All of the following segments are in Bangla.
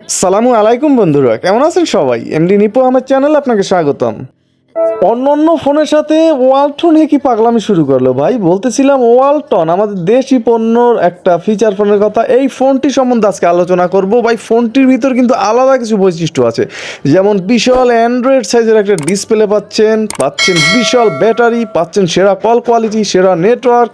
সালামু আলাইকুম বন্ধুরা, কেমন আছেন সবাই? MdnipuAhmed চ্যানেল আপনাকে স্বাগতম। অন্যান্য ফোনের সাথে ওয়ালটন কি পাগলামি শুরু করলো ভাই। বলতেছিলাম ওয়ালটন আমাদের দেশি পণ্যর একটা ফিচার ফোনের কথা। এই ফোনটি সম্বন্ধে আজকে আলোচনা করব ভাই। ফোনটির ভিতর কিন্তু আলাদা কিছু বৈশিষ্ট্য আছে, যেমন বিশাল অ্যান্ড্রয়েড সাইজের একটা ডিসপ্লে পাচ্ছেন বিশাল ব্যাটারি, পাচ্ছেন সেরা কল কোয়ালিটি, সেরা নেটওয়ার্ক,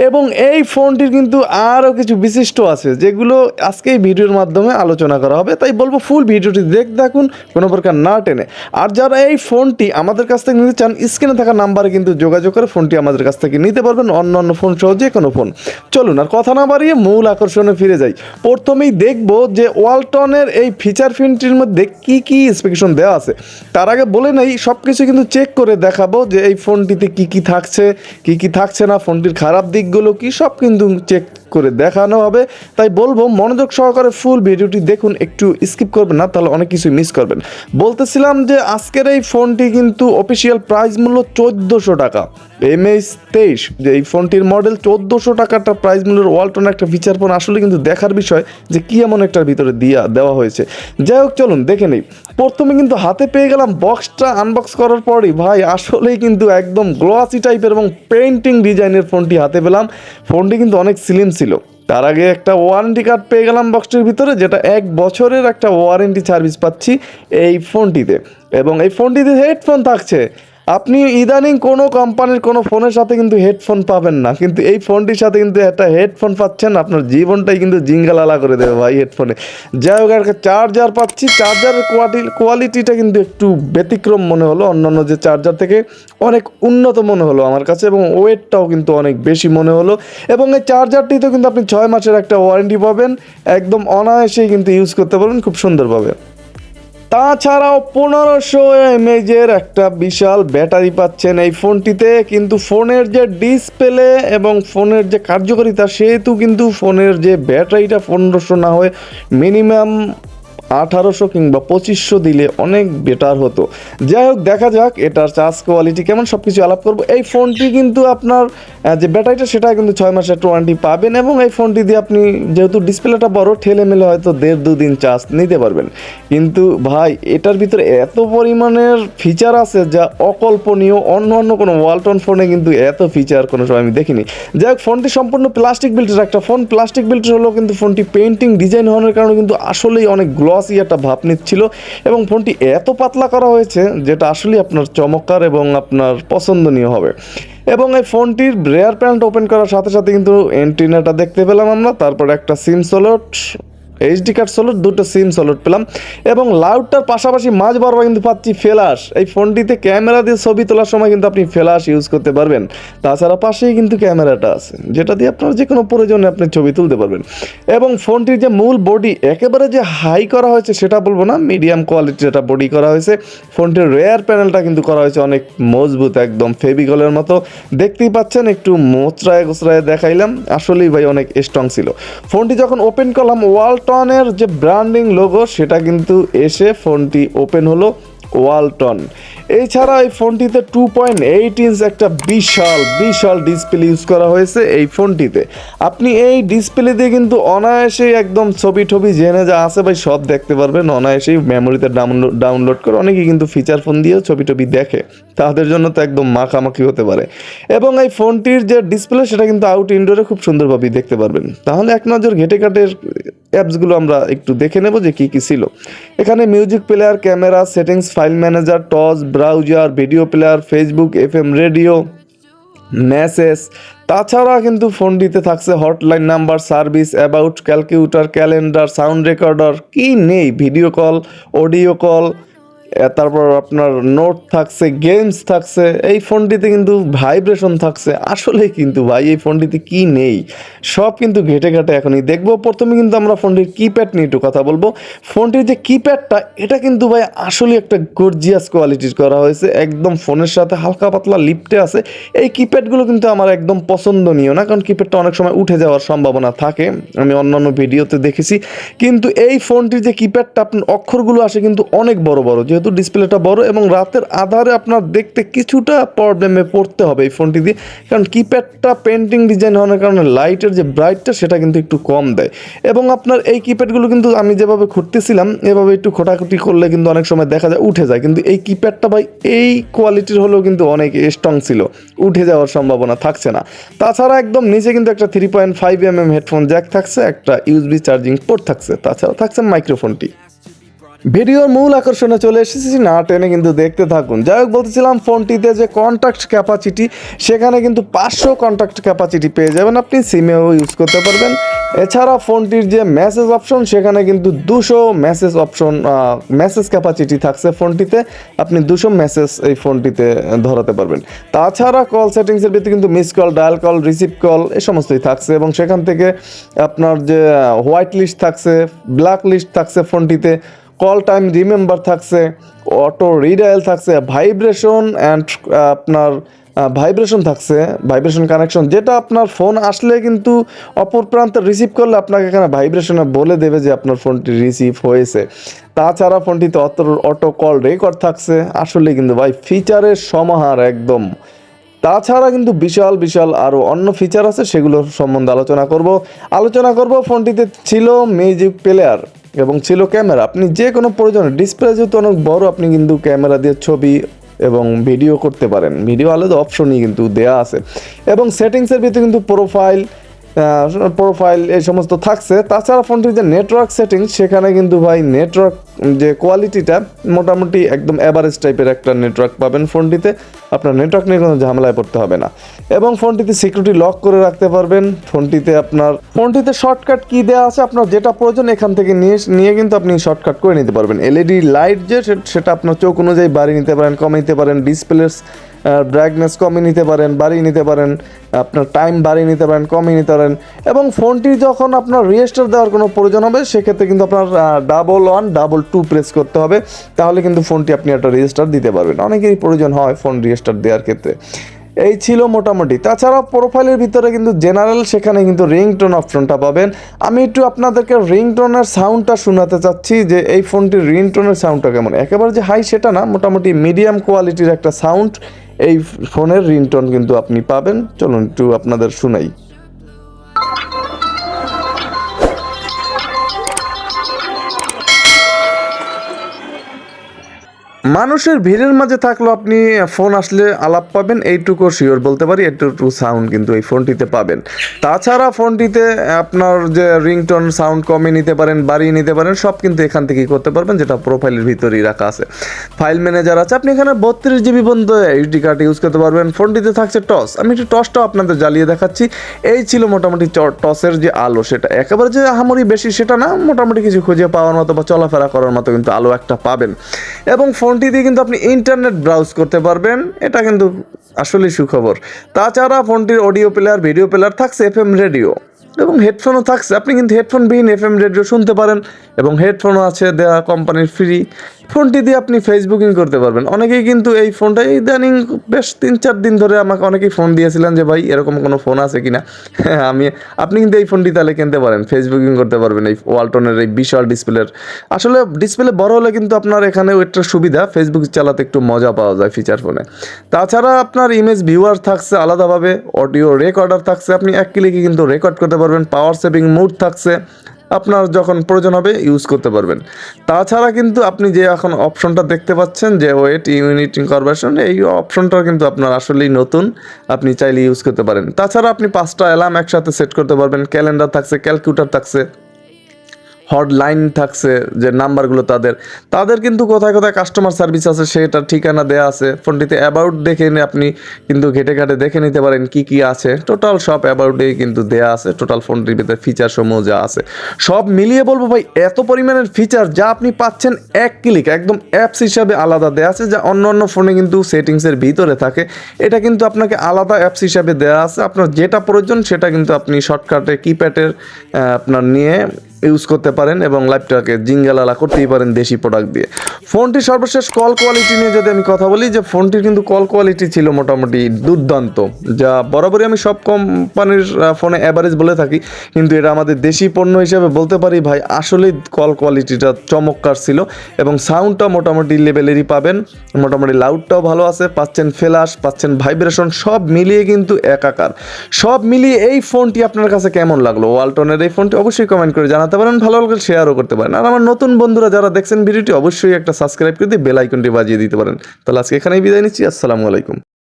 এবং এই ফোনটির কিন্তু আরও কিছু বিশিষ্ট আছে যেগুলো আজকে এই ভিডিওর মাধ্যমে আলোচনা করা হবে। তাই বলবো ফুল ভিডিওটি দেখুন, কোনো প্রকার না টেনে। আর যারা এই ফোনটি আমাদের কাছ থেকে নিতে চান, স্ক্রিনে থাকা নাম্বারে কিন্তু যোগাযোগ করে ফোনটি আমাদের কাছ থেকে নিতে পারবেন, অন্যান্য ফোন সহ যে কোনো ফোন। চলুন আর কথা না বাড়িয়ে মূল আকর্ষণে ফিরে যাই। প্রথমেই দেখব যে ওয়ালটনের এই ফিচার ফোনটির মধ্যে কি কি স্পেসিফিকেশন দেওয়া আছে। তার আগে বলে নেই, সব কিছু কিন্তু চেক করে দেখাবো যে এই ফোনটিতে কি কি থাকছে, কি কি থাকছে না, ফোনটির খারাপ দিকগুলো কি, সব কিন্তু চেক করে দেখানো হবে। তাই বলবো মনোযোগ সহকারে ফুল ভিডিওটি দেখুন, একটু স্কিপ করবেন না, তাহলে অনেক কিছু মিস করবেন। বলতেছিলাম যে আজকের এই ফোনটি কিন্তু অফিসিয়াল প্রাইস মূল্য 1400 টাকা। MH23 যে এই ফোনটির মডেল, 1400 টাকাটা প্রাইস মূল্যের ওয়ালটন একটা ফিচার ফোন আসলে কিন্তু দেখার বিষয় যে কী এমন একটার ভিতরে দেওয়া হয়েছে। যাই হোক, চলুন দেখে নেই। প্রথমে কিন্তু হাতে পেয়ে গেলাম বক্সটা। আনবক্স করার পরই ভাই আসলেই কিন্তু একদম গ্লসি টাইপের এবং পেইন্টিং ডিজাইনের ফোনটি হাতে পেলাম। ফোনটি কিন্তু অনেক স্লিম ছিল। তার আগে একটা ওয়ারেন্টি কার্ড পেয়ে গেলাম বক্সটির ভিতরে, যেটা 1 বছরের একটা ওয়ারেন্টি সার্ভিস পাচ্ছি এই ফোনটিতে। এবং এই ফোনটিতে হেডফোন থাকছে। আপনি ইদানিং কোনো কোম্পানির কোনো ফোনের সাথে কিন্তু হেডফোন পাবেন না, কিন্তু এই ফোনটির সাথে কিন্তু একটা হেডফোন পাচ্ছেন। আপনার জীবনটাই কিন্তু জিঙ্গালালা করে দেবে ভাই হেডফোনে। যাই হোক, একটা চার্জার পাচ্ছি। চার্জারের কোয়ালিটিটা কিন্তু একটু ব্যতিক্রম মনে হলো, অন্যান্য যে চার্জার থেকে অনেক উন্নত মনে হলো আমার কাছে, এবং ওয়েটটাও কিন্তু অনেক বেশি মনে হলো। এবং এই চার্জারটিতেও কিন্তু আপনি 6 মাসের একটা ওয়ারেন্টি পাবেন, একদম অনায়াসেই কিন্তু ইউজ করতে পারবেন খুব সুন্দরভাবে। তাছাড়াও 1500 mAh একটা বিশাল ব্যাটারি পাচ্ছেন এই ফোনটিতে। কিন্তু ফোনের যে ডিসপ্লে এবং ফোনের যে কার্যকারিতা, সেহেতু কিন্তু ফোনের যে ব্যাটারিটা 1500 না হয়ে মিনিমাম 1800 কিংবা 2500 দিলে অনেক বেটার হতো। যাই হোক, দেখা যাক এটার চার্জ কোয়ালিটি কেমন, সব কিছু আলাপ করবো। এই ফোনটি কিন্তু আপনার যে ব্যাটারিটা, সেটা কিন্তু 6 মাসের ওয়ারেন্টি পাবেন। এবং এই ফোনটি দিয়ে আপনি যেহেতু ডিসপ্লেটা বড়, ঠেলে মেলে হয়তো 1.5-2 দিন চার্জ নিতে পারবেন। কিন্তু ভাই এটার ভিতরে এত পরিমাণের ফিচার আছে যা অকল্পনীয়। অন্য কোনো ওয়ালটন ফোনে কিন্তু এত ফিচার কোনো সময় আমি দেখিনি। যাই হোক, ফোনটি সম্পূর্ণ প্লাস্টিক বিল্টের একটা ফোন। প্লাস্টিক বিল্টের হলেও কিন্তু ফোনটি পেইন্টিং ডিজাইন হওয়ার কারণে কিন্তু আসলেই অনেক গ্লসি একটা ভাব নিচ্ছিল। এবং ফোনটি এত পাতলা করা হয়েছে যেটা আসলে আপনার চমৎকার এবং আপনার পছন্দনীয় হবে। এবং এই ফোনটির রেয়ার প্যানেলটা ওপেন করার সাথে সাথে কিন্তু অ্যান্টিনাটা দেখতে পেলাম আমরা। তারপর একটা SIM slot, HD card slot, 2টো সিম স্লট পেলাম। এবং লাউডটার পাশাপাশি মাঝ বরাবর কিন্তু পাচ্ছি ফ্ল্যাশ। এই ফোনটিতে ক্যামেরা দিয়ে ছবি তোলার সময় কিন্তু আপনি ফ্ল্যাশ ইউজ করতে পারবেন। তাছাড়া পাশেই কিন্তু ক্যামেরাটা আছে, যেটা দিয়ে আপনার যে কোনো প্রয়োজনে আপনি ছবি তুলতে পারবেন। এবং ফোনটির যে মূল বডি, একেবারে যে হাই করা হয়েছে সেটা বলবো না, মিডিয়াম কোয়ালিটির একটা বডি করা হয়েছে। ফোনটির রেয়ার প্যানেলটা কিন্তু করা হয়েছে অনেক মজবুত, একদম ফেভিকলের মতো। দেখতেই পাচ্ছেন, একটু মোচড়ায় গোচড়ায় দেখাইলাম, আসলেই ভাই অনেক স্ট্রং ছিল। ফোনটি যখন ওপেন করলাম, ওয়ালটনের যে ব্র্যান্ডিং লোগো সেটা কিন্তু এসে ফোনটি ওপেন হলো ওয়ালটন। এছাড়া এই ফোনটিতে 2.8 ইঞ্চ একটা বিশাল ডিসপ্লে ইউজ করা হয়েছে এই ফোনটিতে। আপনি এই ডিসপ্লে দিয়ে কিন্তু অনায়াসেই একদম ছবি টবি জেনে যা আছে ভাই সব দেখতে পারবেন অনায়াসেই। মেমোরিতে ডাউনলোড করে অনেকেই কিন্তু ফিচার ফোন দিয়েও ছবি টবি দেখে, তাদের জন্য তো একদম মাখামাখি হতে পারে। এবং এই ফোনটির যে ডিসপ্লে, সেটা কিন্তু আউট ইনডোরে খুব সুন্দরভাবেই দেখতে পারবেন। তাহলে এক নজর ঘেটে কাটের অ্যাপসগুলো আমরা একটু দেখে নেব যে কী কী ছিল। এখানে music player, camera, settings, file manager, toss, browser, video player, Facebook, FM radio, message. তাছাড়া কিন্তু ফোনটিতে থাকছে hotline number, service, about, calculator, calendar, sound recorder, কি নেই, ভিডিও কল, অডিও কল, তারপর আপনার নোট থাকছে, গেমস থাকছে। এই ফোনটিতে কিন্তু ভাইব্রেশন থাকছে। আসলে কিন্তু ভাই এই ফোনটিতে কি নেই, সব কিন্তু ঘেটে ঘাটে এখনই দেখবো। প্রথমে কিন্তু আমরা ফোনটির কিপ্যাড নিয়ে একটু কথা বলবো। ফোনটির যে কিপ্যাডটা, এটা কিন্তু ভাই আসলে একটা গর্জিয়াস কোয়ালিটির করা হয়েছে, একদম ফোনের সাথে হালকা পাতলা লিপটে আছে। এই কিপ্যাডগুলো কিন্তু আমার একদম পছন্দনীয় না, কারণ কিপ্যাডটা অনেক সময় উঠে যাওয়ার সম্ভাবনা থাকে, আমি অন্যান্য ভিডিওতে দেখেছি। কিন্তু এই ফোনটির যে কিপ্যাডটা, আপনার অক্ষরগুলো আসে কিন্তু অনেক বড় বড়, যেহেতু যেহেতু ডিসপ্লেটা বড় এবং রাতের আধারে আপনার দেখতে কিছুটা প্রবলেমে পড়তে হবে এই ফোনটি দিয়ে, কারণ কিপ্যাডটা পেন্টিং ডিজাইন হওয়ার কারণে লাইটের যে ব্রাইটটা সেটা কিন্তু একটু কম দেয়। এবং আপনার এই কিপ্যাডগুলো কিন্তু আমি যেভাবে খুঁড়তেছিলাম এভাবে একটু খোটাখুটি করলে কিন্তু অনেক সময় দেখা যায় উঠে যায়, কিন্তু এই কিপ্যাডটা ভাই এই কোয়ালিটির হলেও কিন্তু অনেক স্ট্রং ছিল, উঠে যাওয়ার সম্ভাবনা থাকছে না। তাছাড়া একদম নিচে কিন্তু একটা 3.5mm হেডফোন জ্যাক থাকছে, একটা ইউএসবি চার্জিং পোর্ট থাকছে, তাছাড়া থাকছে মাইক্রোফোনটি। ভিডিওর মূল আকর্ষণে চলে এসেছি, না টেনে কিন্তু দেখতে থাকুন। যাই হোক, বলতেছিলাম ফোনটিতে যে কন্ট্যাক্ট ক্যাপাসিটি, সেখানে কিন্তু 500 কন্ট্যাক্ট ক্যাপাসিটি পেয়ে যাবেন, আপনি সিমেও ইউজ করতে পারবেন। এছাড়া ফোনটির যে মেসেজ অপশন, সেখানে কিন্তু 200 মেসেজ অপশন মেসেজ ক্যাপাসিটি থাকছে ফোনটিতে, আপনি 200 মেসেজ এই ফোনটিতে ধরাতে পারবেন। তাছাড়া কল সেটিংসের ভিতরে কিন্তু miss call, dial call, receive call এই সমস্তই থাকছে, এবং সেখান থেকে আপনার যে হোয়াইট লিস্ট থাকছে, ব্ল্যাক লিস্ট থাকছে ফোনটিতে, কল টাইম রিমেম্বার থাকছে, অটো রিডায়াল থাকছে, ভাইব্রেশন অ্যান্ড আপনার ভাইব্রেশন থাকছে, ভাইব্রেশন কানেকশন, যেটা আপনার ফোন আসলে কিন্তু অপর প্রান্তে রিসিভ করলে আপনাকে এখানে ভাইব্রেশনে বলে দেবে যে আপনার ফোনটি রিসিভ হয়েছে। তাছাড়া ফোনটিতে অটো কল রেকর্ড থাকছে, আসলে কিন্তু ভাই ফিচারের সমাহার একদম। তাছাড়া কিন্তু বিশাল বিশাল আরও অন্য ফিচার আছে, সেগুলো সম্বন্ধে আলোচনা করব। ফোনটিতে ছিল মিউজিক প্লেয়ার এবং ছিল ক্যামেরা, আপনি যে কোনো প্রয়োজনে, ডিসপ্লে যেহেতু অনেক বড়, আপনি কিন্তু ক্যামেরা দিয়ে ছবি এবং ভিডিও করতে পারেন, ভিডিও আলাদা অপশনই কিন্তু দেয়া আছে। এবং সেটিংসের ভিতরে কিন্তু প্রোফাইল এই সমস্ত থাকছে। তাছাড়া ফোনটির যে নেটওয়ার্ক সেটিংস, সেখানে কিন্তু ভাই নেটওয়ার্ক যে কোয়ালিটিটা মোটামুটি একদম অ্যাভারেজ টাইপের একটা নেটওয়ার্ক পাবেন ফোনটিতে, আপনার নেটওয়ার্ক নিয়ে কোনো ঝামেলায় পড়তে হবে না। এবং ফোনটিতে সিকিউরিটি লক করে রাখতে পারবেন। ফোনটিতে শর্টকাট কি দেওয়া আছে, আপনার যেটা প্রয়োজন এখান থেকে নিয়ে কিন্তু আপনি শর্টকাট করে নিতে পারবেন। এলইডি লাইট যে সেটা আপনার চোখ অনুযায়ী বাড়িয়ে নিতে পারেন, কমিয়ে নিতে পারেন, ডিসপ্লের ব্রাইটনেস কমিয়ে নিতে পারেন, বাড়িয়ে নিতে পারেন, আপনার টাইম বাড়িয়ে নিতে পারেন, কমিয়ে নিতে পারেন। এবং ফোনটি যখন আপনার রিস্টার্ট দেওয়ার কোনো প্রয়োজন হবে, সেক্ষেত্রে কিন্তু আপনার 111122 প্রেস করতে হবে, তাহলে কিন্তু ফোনটি আপনি একটা রেজিস্টার দিতে পারবেন। অনেকেরই প্রয়োজন হয় ফোন রিস্টার্ট দেওয়ার ক্ষেত্রে। এই ছিল মোটামুটি। তাছাড়া প্রোফাইলের ভিতরে কিন্তু জেনারেল, সেখানে কিন্তু রিংটোন অপশনটা পাবেন। আমি একটু আপনাদেরকে রিংটোনের সাউন্ডটা শোনাতে চাচ্ছি, যে এই ফোনটির রিংটোনের সাউন্ডটা কেমন। একেবারে যে হাই সেটা না, মোটামুটি মিডিয়াম কোয়ালিটির একটা সাউন্ড এই ফোনের রিংটোন কিন্তু আপনি পাবেন। চলুন একটু আপনাদের শোনাই। মানুষের ভিড়ের মাঝে থাকলেও আপনি ফোন আসলে আলাপ পাবেন, এইটুকু শিওর বলতে পারি। এইটুকু সাউন্ড কিন্তু এই ফোনটিতে পাবেন। তাছাড়া ফোনটিতে আপনার যে রিংটোন সাউন্ড কমিয়ে নিতে পারেন, বাড়িয়ে নিতে পারেন, সব কিন্তু এখান থেকেই করতে পারবেন, যেটা প্রোফাইলের ভিতরেই রাখা আছে। ফাইল ম্যানেজার আছে, আপনি এখানে 32GB পর্যন্ত এইচডি কার্ড ইউজ করতে পারবেন। ফোনটিতে থাকছে টস, আমি একটু টসটাও আপনাদের জ্বালিয়ে দেখাচ্ছি। এই ছিল মোটামুটি টসের যে আলো, সেটা একেবারে যে আহামরি বেশি সেটা না, মোটামুটি কিছু খুঁজে পাওয়ার মতো বা চলাফেরা করার মতো কিন্তু আলো একটা পাবেন। এবং ফোনটি দিয়ে কিন্তু আপনি ইন্টারনেট ব্রাউজ করতে পারবেন, এটা কিন্তু আসলেই সুখবর। তাছাড়া ফোনটির অডিও প্লেয়ার, ভিডিও প্লেয়ার থাকছে, এফএম রেডিও এবং হেডফোনও থাকছে, আপনি কিন্তু হেডফোনবিহীন এফএম রেডিও শুনতে পারেন। এবং হেডফোনও আছে দেওয়া কোম্পানির ফ্রি। ফোনটি দিয়ে আপনি ফেসবুকিং করতে পারবেন। অনেকেই কিন্তু এই ফোনটা ইদানিং বেশ 3-4 দিন ধরে আমাকে অনেকেই ফোন দিয়েছিলেন যে ভাই এরকম কোনো ফোন আছে কিনা। আপনি কিন্তু এই ফোনটি তাহলে কিনতে পারেন, ফেসবুকিং করতে পারবেন এই ওয়ালটনের এই বিশাল ডিসপ্লের। আসলে ডিসপ্লে বড় হলে কিন্তু আপনার এখানেও একটা সুবিধা, ফেসবুক চালাতে একটু মজা পাওয়া যায় ফিচার ফোনে। তাছাড়া আপনার ইমেজ ভিউয়ার থাকছে আলাদাভাবে, অডিও রেকর্ডার থাকছে, আপনি এক ক্লিকে কিন্তু রেকর্ড করতে পারবেন। পাওয়ার সেভিং মোড থাকছে, আপনার যখন প্রয়োজন হবে ইউজ করতে পারবেন। তাছাড়া কিন্তু আপনি যে এখন অপশনটা দেখতে পাচ্ছেন যে ওয়েট ইউনিট ইনকর্পোরেশন, এই অপশনটা কিন্তু আপনার আসলেই নতুন, আপনি চাইলে ইউজ করতে পারেন। তাছাড়া আপনি 5টা অ্যালার্ম একসাথে সেট করতে পারবেন, ক্যালেন্ডার থাকছে, ক্যালকুলেটর থাকছে, হটলাইন থাকছে, যে নাম্বারগুলো তাদের কিন্তু কোথায় কোথায় কাস্টমার সার্ভিস আছে সেটা ঠিকানা দেওয়া আছে। ফোনটিতে অ্যাবাউট দেখে আপনি কিন্তু ঘেটে দেখে নিতে পারেন কি কি আছে, টোটাল সব অ্যাবাউটেই কিন্তু দেওয়া আছে। টোটাল ফোনটির ভিতরে ফিচার সমূহ যা আছে সব মিলিয়ে বলবো ভাই, এত পরিমাণের ফিচার যা আপনি পাচ্ছেন এক ক্লিক, একদম অ্যাপস হিসাবে আলাদা দেওয়া আছে, যা অন্য অন্য ফোনে কিন্তু সেটিংসের ভিতরে থাকে, এটা কিন্তু আপনাকে আলাদা অ্যাপস হিসাবে দেওয়া আছে। আপনার যেটা প্রয়োজন সেটা কিন্তু আপনি শর্টকাটে কিপ্যাডের আপনার নিয়ে ইউজ করতে পারেন এবং লাইফটাকে জিঙ্গালালা করতেই পারেন দেশি প্রোডাক্ট দিয়ে। ফোনটি সর্বশেষ কল কোয়ালিটি নিয়ে যদি আমি কথা বলি, যে ফোনটির কিন্তু কল কোয়ালিটি ছিল মোটামুটি দুর্দান্ত, যা বরাবরই আমি সব কোম্পানির ফোনে অ্যাভারেজ বলে থাকি, কিন্তু এটা আমাদের দেশি পণ্য হিসেবে বলতে পারি ভাই আসলেই কল কোয়ালিটিটা চমৎকার ছিল এবং সাউন্ডটা মোটামুটি লেভেলেরই পাবেন, মোটামুটি লাউডটাও ভালো আছে, পাচ্ছেন ফ্ল্যাশ, পাচ্ছেন ভাইব্রেশন, সব মিলিয়ে কিন্তু একাকার। সব মিলিয়ে এই ফোনটি আপনার কাছে কেমন লাগলো, ওয়ালটনের এই ফোনটি অবশ্যই কমেন্ট করে জানাতে পারেন, ভালো লাগলে শেয়ারও করতে পারেন। আর আমার নতুন বন্ধুরা যারা দেখছেন ভিডিওটি অবশ্যই একটা সাবস্ক্রাইব করে দিয়ে বেল আইকনটি বাজিয়ে দিতে পারেন। তাহলে আজকে এখানেই বিদায় নিচ্ছি, আসসালামু আলাইকুম।